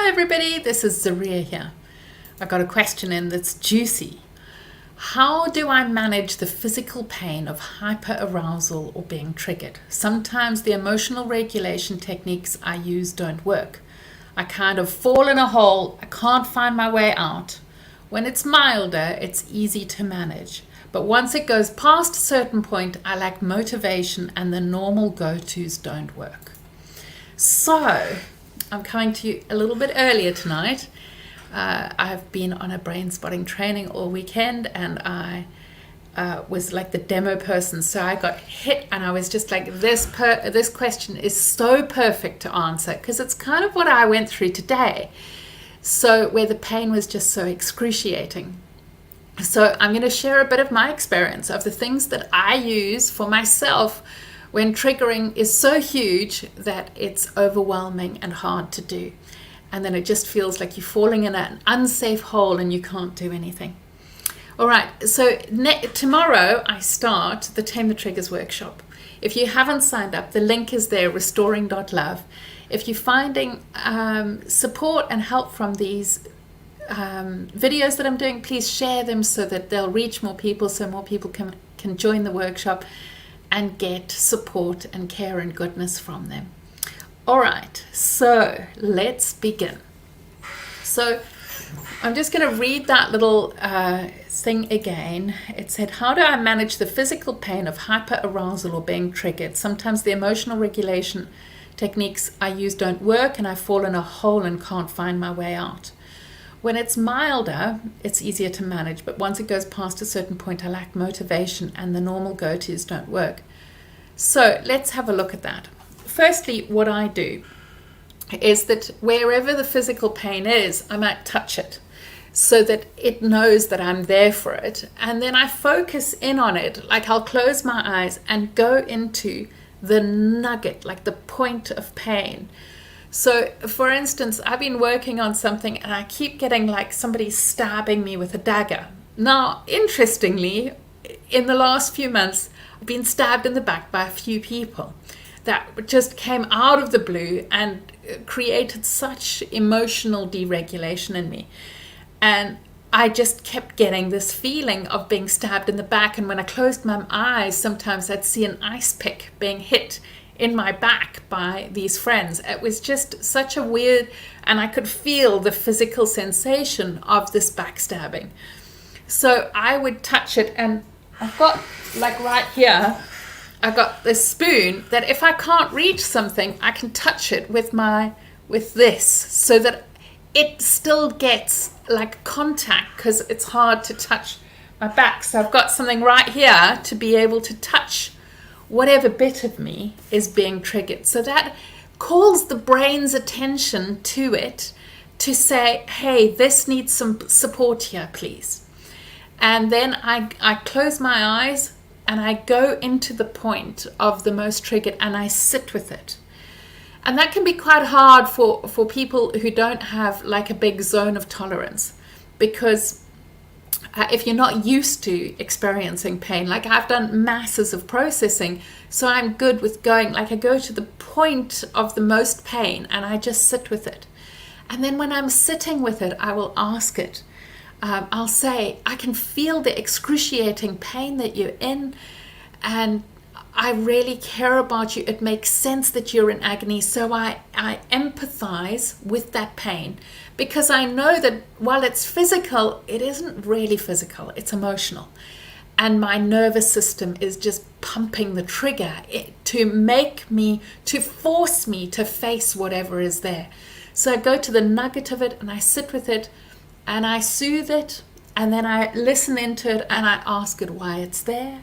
Hi everybody, this is Zaria here. I got a question in that's juicy. How do I manage the physical pain of hyperarousal or being triggered? Sometimes the emotional regulation techniques I use don't work. I kind of fall in a hole, I can't find my way out. When it's milder, it's easy to manage. But once it goes past a certain point, I lack motivation and the normal go-tos don't work. So, I'm coming to you a little bit earlier tonight. I've been on a brain spotting training all weekend and I was like the demo person. So I got hit and I was just like, this question is so perfect to answer because it's kind of what I went through today. So where the pain was just so excruciating. So I'm going to share a bit of my experience of the things that I use for myself when triggering is so huge that it's overwhelming and hard to do. And then it just feels like you're falling in an unsafe hole and you can't do anything. All right, so tomorrow I start the Tame the Triggers workshop. If you haven't signed up, the link is there, restoring.love. If you're finding support and help from these videos that I'm doing, please share them so that they'll reach more people, so more people can join the workshop and get support and care and goodness from them. All right, so let's begin. So I'm just going to read that little thing again. It said, how do I manage the physical pain of hyperarousal or being triggered? Sometimes the emotional regulation techniques I use don't work and I fall in a hole and can't find my way out. When it's milder, it's easier to manage, but once it goes past a certain point, I lack motivation and the normal go-tos don't work. So let's have a look at that. Firstly, what I do is that wherever the physical pain is, I might touch it so that it knows that I'm there for it. And then I focus in on it, like I'll close my eyes and go into the nugget, like the point of pain. So, for instance, I've been working on something and I keep getting like somebody stabbing me with a dagger. Now, interestingly, in the last few months, I've been stabbed in the back by a few people that just came out of the blue and created such emotional deregulation in me. And I just kept getting this feeling of being stabbed in the back. And when I closed my eyes, sometimes I'd see an ice pick being hit in my back by these friends. It was just such a weird, and I could feel the physical sensation of this backstabbing. So I would touch it, and I've got like right here, I've got this spoon that if I can't reach something, I can touch it with this so that it still gets like contact because it's hard to touch my back. So I've got something right here to be able to touch whatever bit of me is being triggered. So that calls the brain's attention to it to say, hey, this needs some support here, please. And then I close my eyes and I go into the point of the most triggered and I sit with it. And that can be quite hard for people who don't have like a big zone of tolerance, because if you're not used to experiencing pain, like I've done masses of processing, so I'm good with going, like I go to the point of the most pain and I just sit with it. And then when I'm sitting with it, I will ask it. I'll say, I can feel the excruciating pain that you're in and I really care about you. It makes sense that you're in agony. So I empathize with that pain because I know that while it's physical, it isn't really physical. It's emotional. And my nervous system is just pumping the trigger to force me to face whatever is there. So I go to the nugget of it and I sit with it and I soothe it. And then I listen into it and I ask it why it's there,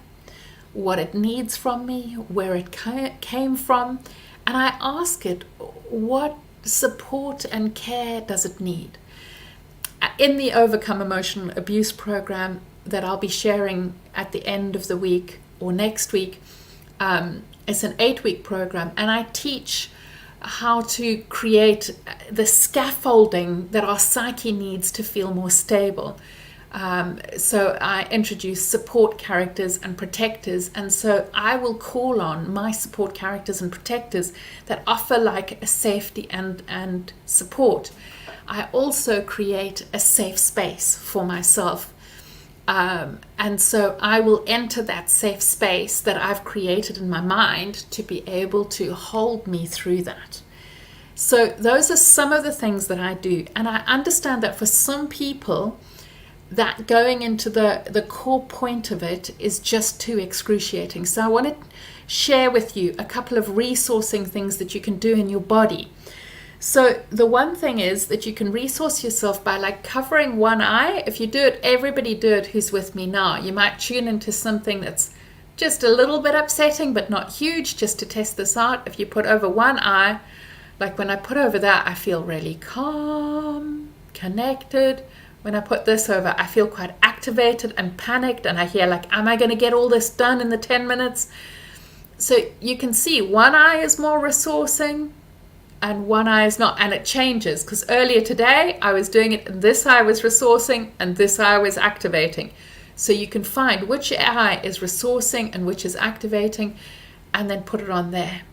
what it needs from me, where it came from, and I ask it what support and care does it need. In the Overcome Emotional Abuse program that I'll be sharing at the end of the week or next week, it's an 8-week program, and I teach how to create the scaffolding that our psyche needs to feel more stable. So I introduce support characters and protectors, and so I will call on my support characters and protectors that offer like a safety and support. I also create a safe space for myself, and so I will enter that safe space that I've created in my mind to be able to hold me through that. So those are some of the things that I do, and I understand that for some people that going into the core point of it is just too excruciating. So I want to share with you a couple of resourcing things that you can do in your body. So the one thing is that you can resource yourself by like covering one eye. If you do it, everybody do it who's with me now. You might tune into something that's just a little bit upsetting, but not huge, just to test this out. If you put over one eye, like when I put over that, I feel really calm, connected. When I put this over, I feel quite activated and panicked, and I hear like, am I going to get all this done in the 10 minutes? So you can see one eye is more resourcing and one eye is not, and it changes, because earlier today I was doing it and this eye was resourcing and this eye was activating. So you can find which eye is resourcing and which is activating, and then put it on there.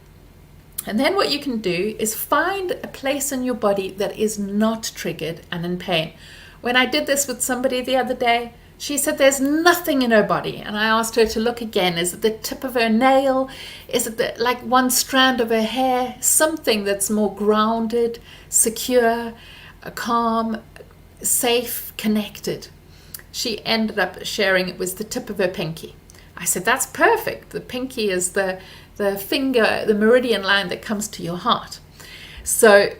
And then what you can do is find a place in your body that is not triggered and in pain. When I did this with somebody the other day, she said there's nothing in her body. And I asked her to look again. Is it the tip of her nail? Is it like one strand of her hair? Something that's more grounded, secure, calm, safe, connected. She ended up sharing it was the tip of her pinky. I said, that's perfect. The pinky is the finger, the meridian line that comes to your heart. So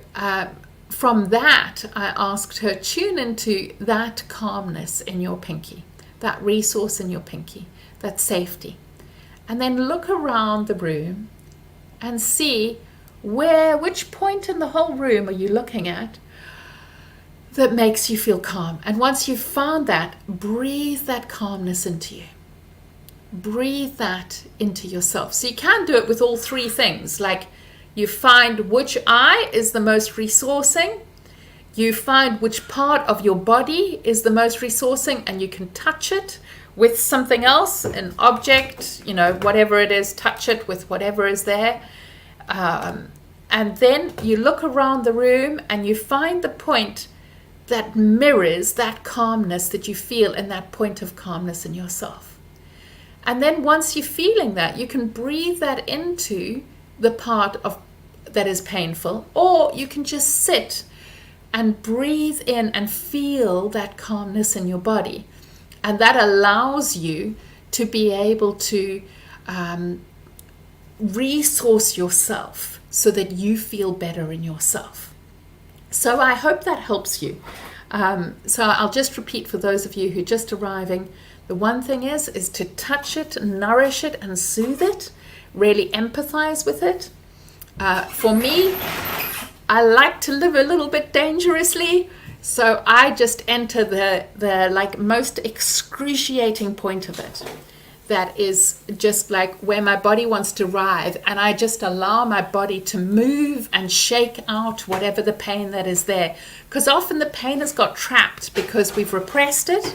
from that, I asked her, tune into that calmness in your pinky, that resource in your pinky, that safety. And then look around the room and see which point in the whole room are you looking at that makes you feel calm. And once you've found that, breathe that calmness into you. Breathe that into yourself. So you can do it with all three things, like you find which eye is the most resourcing, you find which part of your body is the most resourcing, and you can touch it with something else, an object, whatever it is, touch it with whatever is there. And then you look around the room and you find the point that mirrors that calmness that you feel in that point of calmness in yourself. And then once you're feeling that, you can breathe that into the part of that is painful, or you can just sit and breathe in and feel that calmness in your body. And that allows you to be able to resource yourself so that you feel better in yourself. So I hope that helps you. So I'll just repeat for those of you who are just arriving. The one thing is to touch it, nourish it, and soothe it. Really empathize with it. For me, I like to live a little bit dangerously, so I just enter the like most excruciating point of it. That is just like where my body wants to writhe, and I just allow my body to move and shake out whatever the pain that is there. Because often the pain has got trapped because we've repressed it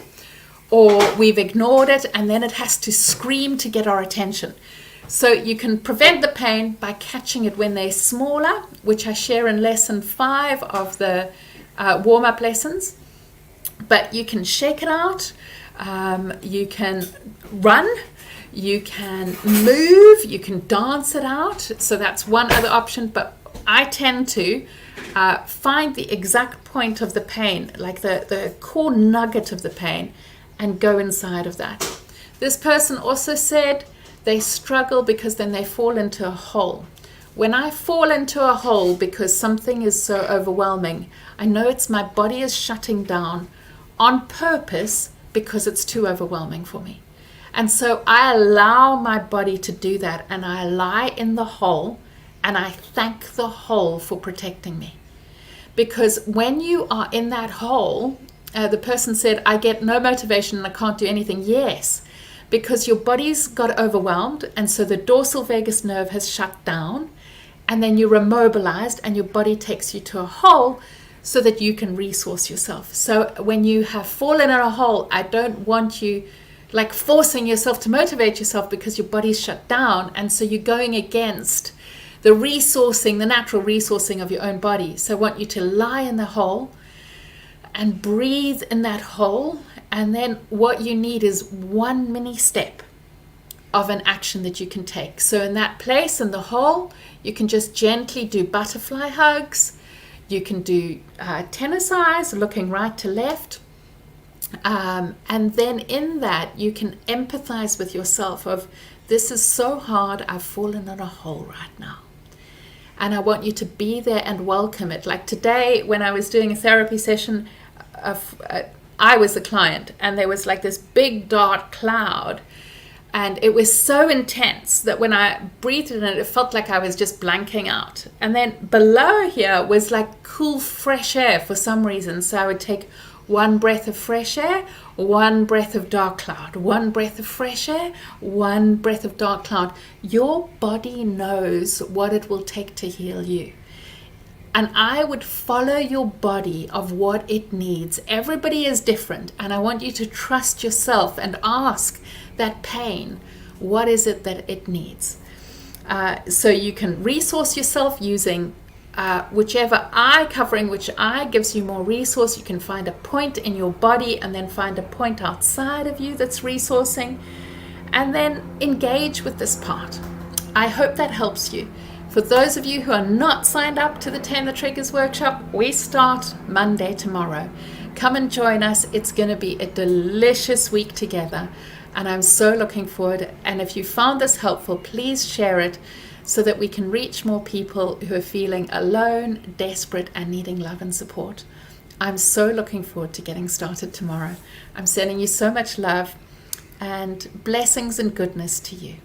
or we've ignored it, and then it has to scream to get our attention. So you can prevent the pain by catching it when they're smaller, which I share in lesson 5 of the warm-up lessons. But you can shake it out, you can run, you can move, you can dance it out. So that's one other option. But I tend to find the exact point of the pain, like the core nugget of the pain, and go inside of that. This person also said they struggle because then they fall into a hole. When I fall into a hole because something is so overwhelming, I know it's my body is shutting down on purpose because it's too overwhelming for me. And so I allow my body to do that, and I lie in the hole and I thank the hole for protecting me. Because when you are in that hole, the person said, I get no motivation and I can't do anything. Yes, because your body's got overwhelmed, and so the dorsal vagus nerve has shut down, and then you're immobilized and your body takes you to a hole so that you can resource yourself. So when you have fallen in a hole, I don't want you like forcing yourself to motivate yourself because your body's shut down. And so you're going against the resourcing, the natural resourcing of your own body. So I want you to lie in the hole and breathe in that hole. And then what you need is one mini step of an action that you can take. So in that place, in the hole, you can just gently do butterfly hugs. You can do tennis eyes, looking right to left. And then in that, you can empathize with yourself of, this is so hard, I've fallen in a hole right now. And I want you to be there and welcome it. Like today, when I was doing a therapy session, I was the client, and there was like this big dark cloud. And it was so intense that when I breathed in it, it felt like I was just blanking out. And then below here was like cool, fresh air for some reason. So I would take one breath of fresh air, one breath of dark cloud, one breath of fresh air, one breath of dark cloud. Your body knows what it will take to heal you. And I would follow your body of what it needs. Everybody is different. And I want you to trust yourself and ask that pain, what is it that it needs? So you can resource yourself using whichever eye, covering which eye gives you more resource. You can find a point in your body and then find a point outside of you that's resourcing, and then engage with this part. I hope that helps you. For those of you who are not signed up to the Tame the Triggers workshop, we start Monday tomorrow. Come and join us. It's going to be a delicious week together, and I'm so looking forward. And if you found this helpful, please share it so that we can reach more people who are feeling alone, desperate, and needing love and support. I'm so looking forward to getting started tomorrow. I'm sending you so much love and blessings and goodness to you.